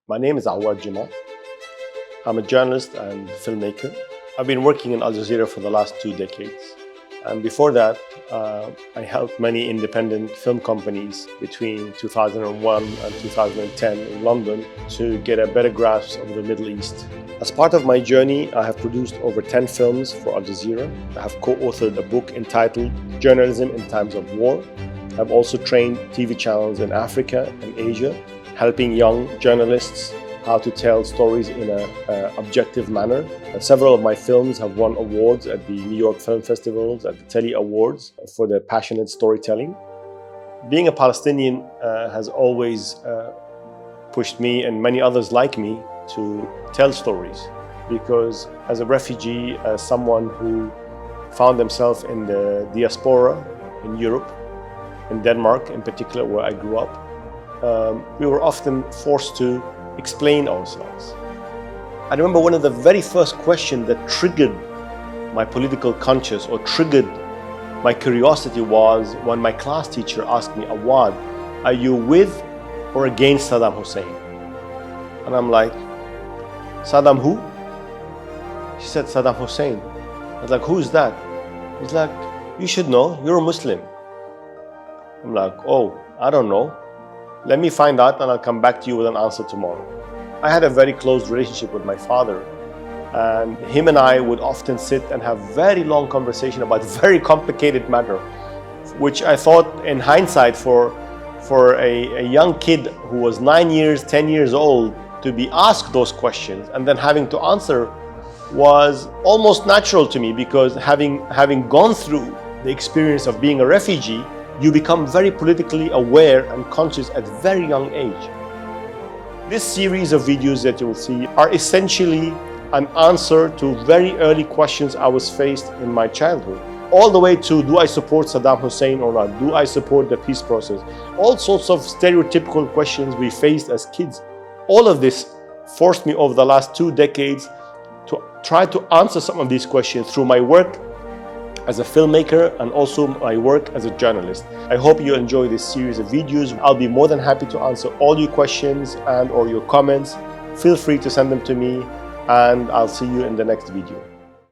My name is Awad Jamal. I'm a journalist and filmmaker. I've been working in Al Jazeera for the last 2 decades. And before that, I helped many independent film companies between 2001 and 2010 in London to get a better grasp of the Middle East. As part of my journey, I have produced over 10 films for Al Jazeera. I have co-authored a book entitled Journalism in Times of War. I've also trained TV channels in Africa and Asia, helping young journalists how to tell stories in an objective manner. And several of my films have won awards at the New York Film Festivals, at the Telly Awards for their passionate storytelling. Being a Palestinian has always pushed me and many others like me to tell stories, because as a refugee, as someone who found themselves in the diaspora in Europe, in Denmark in particular, where I grew up, we were often forced to explain ourselves. I remember one of the very first questions that triggered my political conscience or triggered my curiosity was when my class teacher asked me, "Awad, are you with or against Saddam Hussein?" And I'm like, "Saddam who?" She said, "Saddam Hussein." I was like, "Who's that?" He's like, "You should know, you're a Muslim." I'm like, "Oh, I don't know. Let me find out and I'll come back to you with an answer tomorrow." I had a very close relationship with my father, and him and I would often sit and have very long conversation about very complicated matter, which I thought in hindsight for a young kid who was 9 years, 10 years old to be asked those questions and then having to answer was almost natural to me, because having gone through the experience of being a refugee, you become very politically aware and conscious at a very young age. This series of videos that you will see are essentially an answer to very early questions I was faced in my childhood. All the way to, do I support Saddam Hussein or not? Do I support the peace process? All sorts of stereotypical questions we faced as kids. All of this forced me over the last 2 decades to try to answer some of these questions through my work as a filmmaker and also my work as a journalist. I hope you enjoy this series of videos. I'll be more than happy to answer all your questions and or your comments. Feel free to send them to me, and I'll see you in the next video.